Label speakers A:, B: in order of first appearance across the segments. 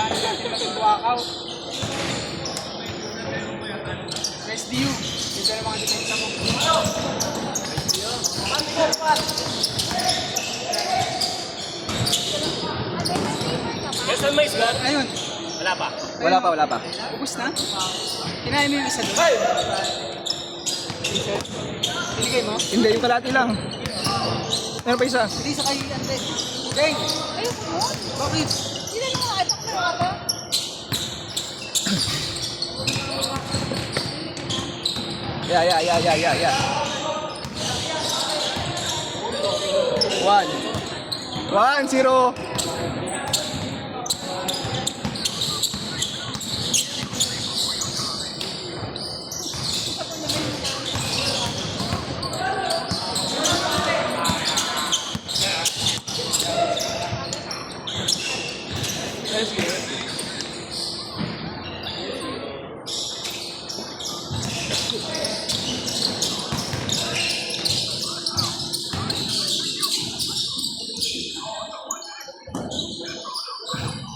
A: Kailangan natin mag-walkout. SDU. Ito na mga depensa mo.
B: Yes, may isgat.
A: Ayun.
B: Wala pa.
C: Wala pa.
A: Ubus na? Kinain mo yung isa doon? Binigay mo?
C: Hindi, yung kalati lang. Meron pa isa.
A: Hindi sa kay Ante. Deng!
D: Ayoko mo.
A: Bakit?
D: Sila na mga anak na ata.
C: Yeah. 1-0.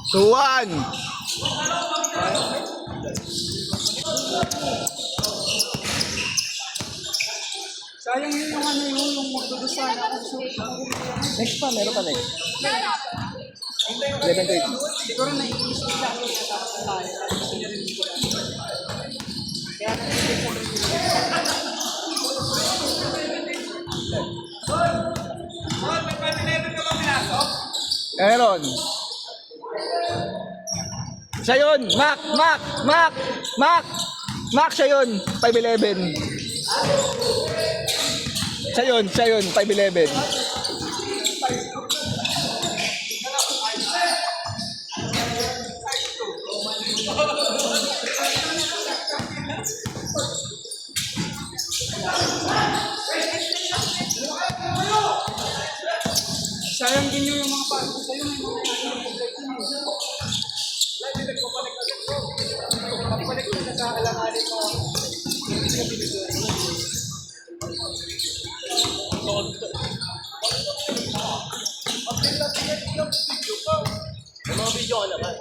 C: So 1.
A: Sayang yun yung ano yun, yung magdudusa na ako.
C: Next pa, meron pa next. 11-8.
A: Siguro naiinis ko lang yung tapos na tayo. Kaya naiinis ko
C: Meron. Siya yun. Mac, siya yun. 5-11. Siya yun. 5-11.
A: sayang din yung mga paano ko sa'yo. Kapalik ko na sa alanganin mo.
B: May mga video ka naman.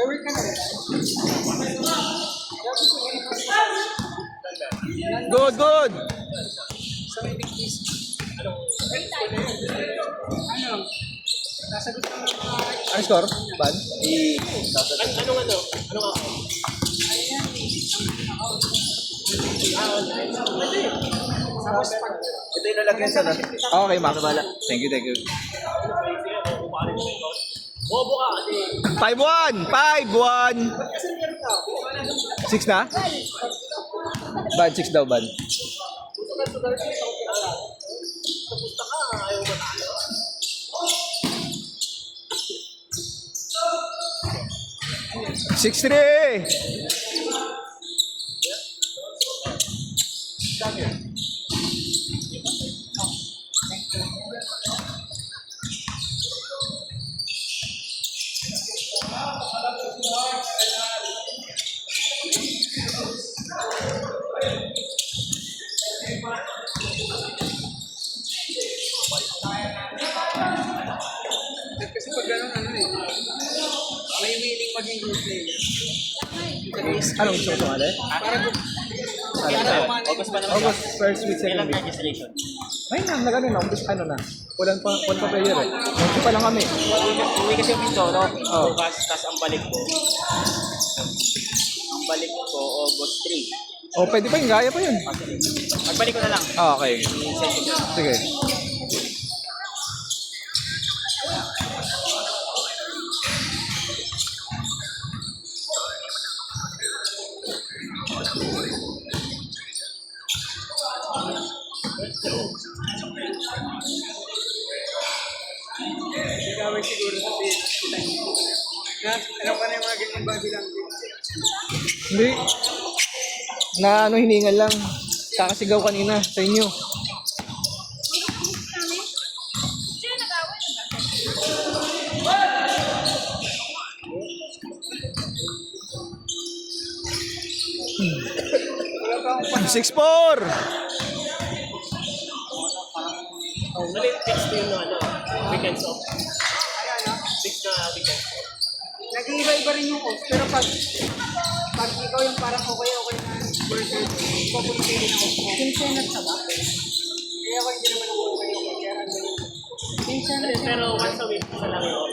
A: Wait ka na rin.
C: Good.
A: Sa may bigkis. Ano? Sasagot ka ng mga
C: Ano score? Ban?
B: Anong ako?
A: tapos pag
C: Ito yung lalagyan sa Okay, Mac. Thank you.
B: Bobo ka kasi.
C: 5-1. 6 na? Ban, 6 daw, ban.
B: Kapusta ka, ayaw mo tayo.
C: 6-3.
A: kasi pag gano'n may willing maging good player.
C: Anong gusto mo sumali?
B: August pa naman.
C: August, first week,
B: Kailan
C: second week.
B: registration?
C: Ayun na, nagano na. Ano na. Walang pa player eh. Hindi pa lang kami.
B: Uwi kasi yung Mindoro.
C: Oo.
B: Bukas, tas ang balik ko. August 3.
C: Oh, pwede pa yun. Gaya pa yun.
B: Magbalik ko na lang.
C: Ah, okay.
B: I-send ko.
C: Sige.
A: Sigawin siguro sa kita niyo. Alam ka na yung mga ganyan body language.
C: Hindi. Na ano, hiningal lang. Kakasigaw kanina sa inyo.
D: Sino nag-away?
C: 6'4".
B: Ulit, fixed yung ano, weekends off. Fixed na weekends off.
A: Nag-iiba-iba rin yung off. Pero pag ikaw yung parang okay na worker, pupunti rin ako.
D: Kinsenas ka ba?
A: Kaya ako hindi naman ako okay. Kaya ano yun.
D: Kinsenas ka.
B: Pero once a week, isa lang yun.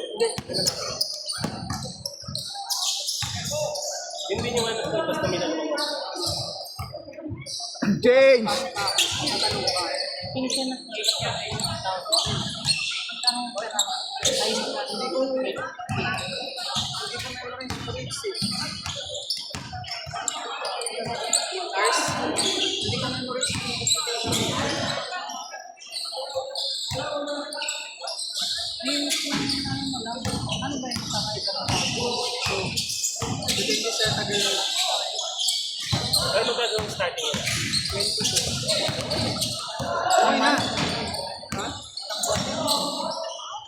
B: Hindi nyo ano, basta may dalawa.
C: Change.
D: Kinsenas ka. Tanong ko na. Ay,
A: Hindi ko meron yung rates eh. Lars, hindi ka memorize yung computation.
D: ano ba yung kasama ito?
A: Depende sa tagal na lang.
B: Ano magkano yung starting yun?
A: 22. Okay na. Ha?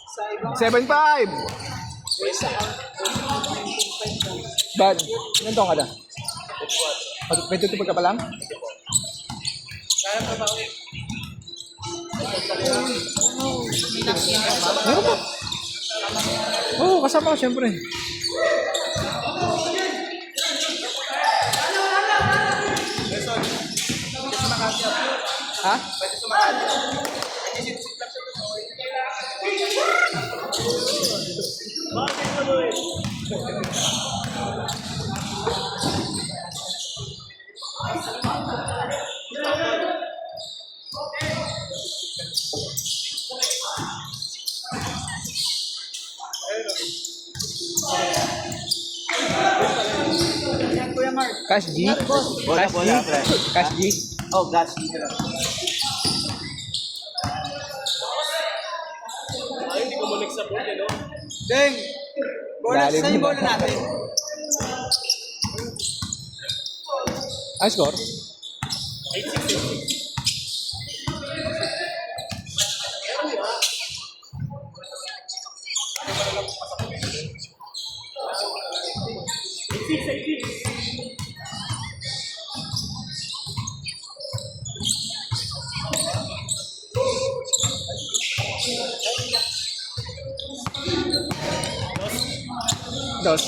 A: Sa ibang
C: 7'5".
A: sa
C: Dad, ilan taong ka na? 22 ka pa lang?
A: kaya pa ba ulit?
C: Meron pa. Oo, kasama ko syempre. Ha?
B: Bakit ano eh?
A: Yan, Kuya Mark.
C: Cash G?
B: Bola,
C: Cash G?
B: bola, pre.
C: Cash G?
B: Oh, gas. Ay, hindi ko mo sa board, ano?
A: Deng! Bola,
C: Lalim
A: saan yung
C: mo.
A: bola natin?
C: Ang score?
B: 8-6.
C: Dos.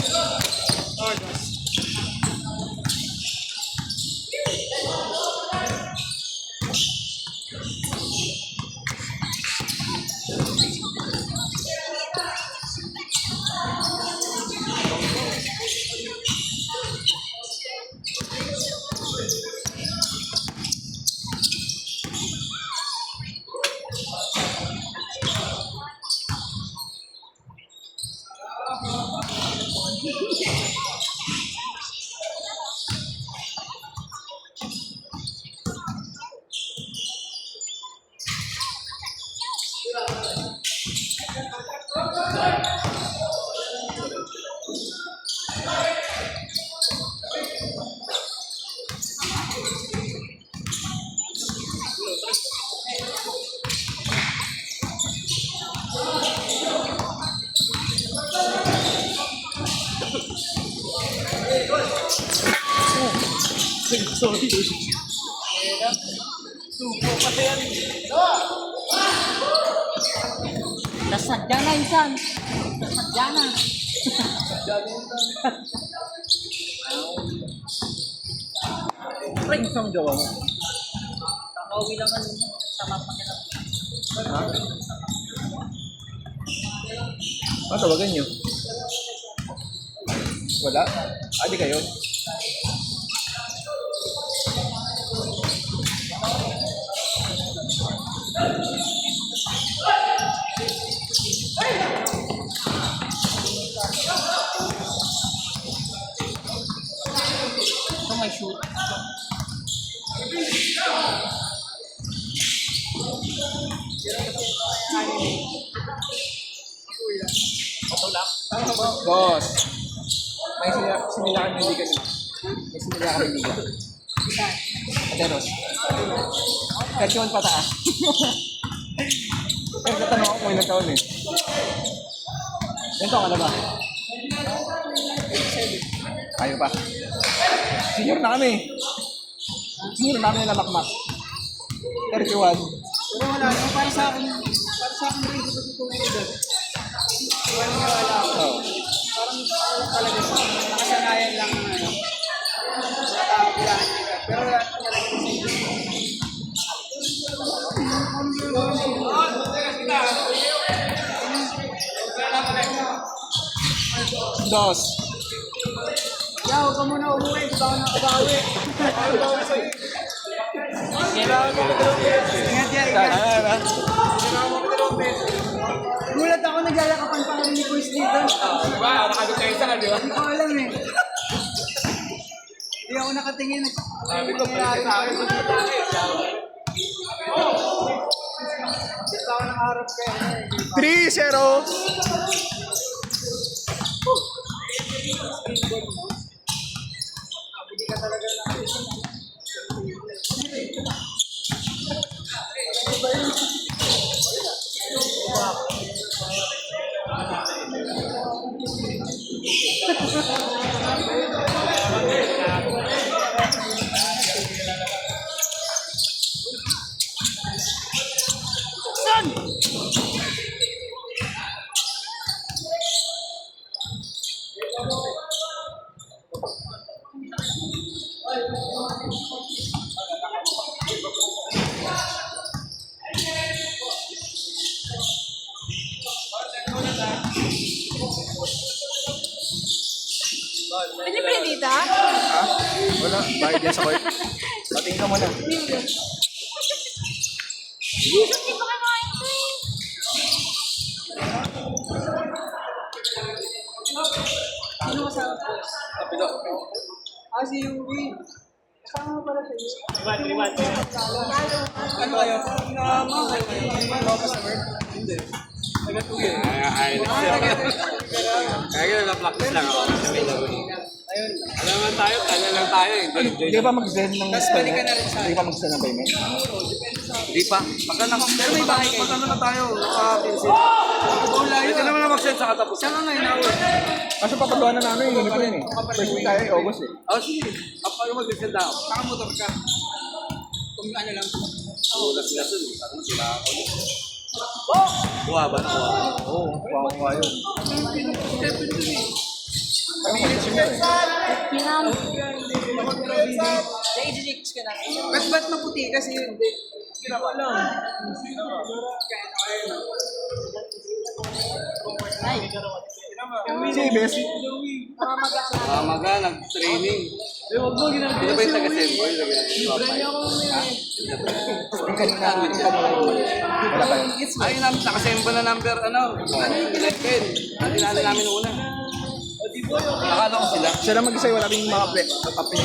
D: Nasadya na, insan. Nasadya na.
C: Ay, isang jowa mo.
D: Kakauwi lang ano. Sama pa nila.
C: Ha? Ah, tawagan nyo. Wala? Adi kayo?
D: Ito may shoot.
C: Boss. May simila kami hindi ka. May simila kami hindi ka. Ateros. Version pataas. Pero katanong ako kung ilang taon eh. Ilan taon ka na ba? Ayaw pa. Senior na kami. Mura namin nila makmak. 31.
A: Pero wala, no, para sa akin rin, dito tutulog. Walang wala ako.
C: Oh.
A: Parang ano talaga siya, nakasanayan lang ng ano. Mga tao kailangan nila. Pero wala talaga sa inyo.
C: Dos.
A: Yeah, huwag ka muna umuwi, hindi pa ako nakabawi. Ingat yan, ingat. Gulat ako, naglalakapan pa kami ni Boys dito.
C: Diba? Nakagot kayo sa di ba?
A: Hindi ko alam eh. Hindi ako nakatingin.
C: Sabi ko, pala sa akin.
A: Hindi pa ako nakaharap kayo.
C: 3-0.
A: Hindi ka talaga nakatingin.
E: Pwede ba dito?
C: Ha? Wala. Bayad yan sa court. Patingin ka muna.
E: Gusto di ba kakain ko eh?
A: Sino kasama ko?
C: Kapito.
A: Si Yui. Kasama pala siya.
B: Liwan.
A: Ano kayo? Nama kayo. Mga customer? Hindi. Taga-tugi.
C: Kaya na-practice lang ako.
A: Ayun.
C: Alam naman tayo, kaya lang tayo eh. Hindi pa mag-send ng spell
A: balik ka na rin sa
C: Hindi pa mag-send ng payment? Hindi pa. Pagka
A: Pero may bahay kayo.
C: Pagka na tayo, naka-pinsit.
A: Ibang layo.
C: Pwede naman na mag-send sa katapos.
A: Saan ka ngayon ako?
C: Kaso papagawa na namin, hindi pa rin eh. First week tayo, August eh.
A: Oh, sige. Kapag mag-send ako. Nakamotor ka. Kung ano lang.
C: Ulas sila dun. Sabi sila ako. Kuha ba na kuha? Oo, kuha yun.
E: Kinam. Daydreams ka na.
A: Ba't maputi kasi yun? Hindi ko alam.
E: Ay.
C: Si Bes.
A: Mamaga, nag-training. Huwag mo ginagawa. Ito ba yung taga-semboy?
C: Yung kanina, wala pa yun.
A: Ay, nakasembo na number, ano? Like pen. Tinala namin una. Nakala ko sila.
C: Siya lang mag-isa, wala rin mga kape.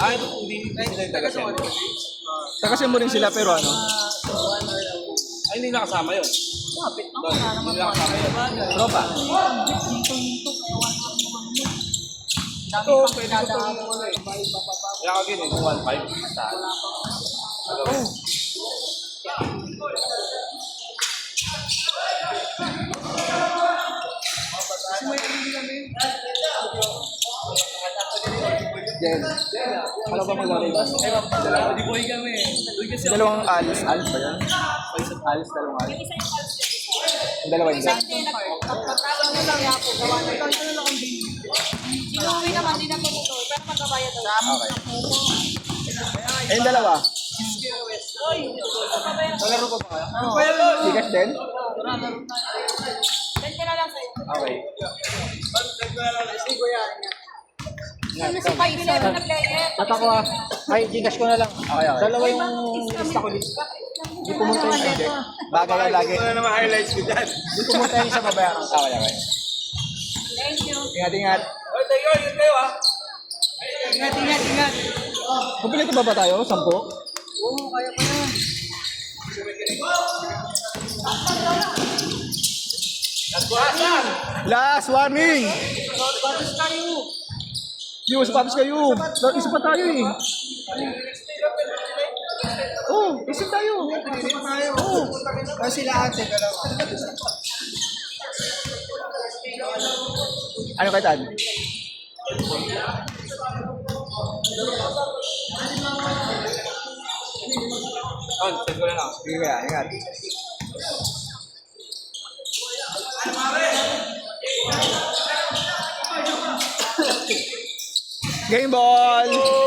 A: Ay, hindi sila yung taga-sembo.
C: Kasi mo rin sila, pero ano?
A: Ay, hindi nakasama yun.
E: Kapit ako na naman.
A: Hindi nakasama yun.
C: Tropa.
A: Ito, pwede ko itong ano eh. Kaya ka gini, 1.5 sa
C: Jen. Ano ba mag-alay?
A: Di boy kami.
C: Dalawang alis. Alis ba yan? Alis, dalawang alis. Yung dalawa hindi.
E: Pagkawin mo lang yapo. Gawa na lang. Inuwi naman din ako nito. Pero magkabayad ako.
C: Okay. Eh, yung dalawa.
A: Nalaro pa ba kayo?
C: Bigas din?
E: Send ka na lang sa'yo.
C: Okay.
E: Ano si 5-11 na player?
C: Ako ay, gigas ko na lang. Okay, okay. Dalawa yung lista ko dito. Hindi pumunta yung subject. Bagay yan lagi.
A: Wala naman highlights ko dyan.
C: Hindi pumunta yung sa babayaran. Okay, okay.
E: Thank you.
C: Ingat, ingat.
A: Oy, tayo, yun kayo ah. Ingat, ingat, ingat.
C: Kumpleto ba tayo? 10?
A: Oo, kaya pa na.
C: Last warning!
A: Batas tayo.
C: Yung sapatos kayo. Isa pa tayo eh. Oh, isa tayo.
A: Isa pa tayo. Oo. Kasi sila ate, dalawa.
C: Ano kay Tad? On, send ko na lang. Sige kaya, ingat. Game ball!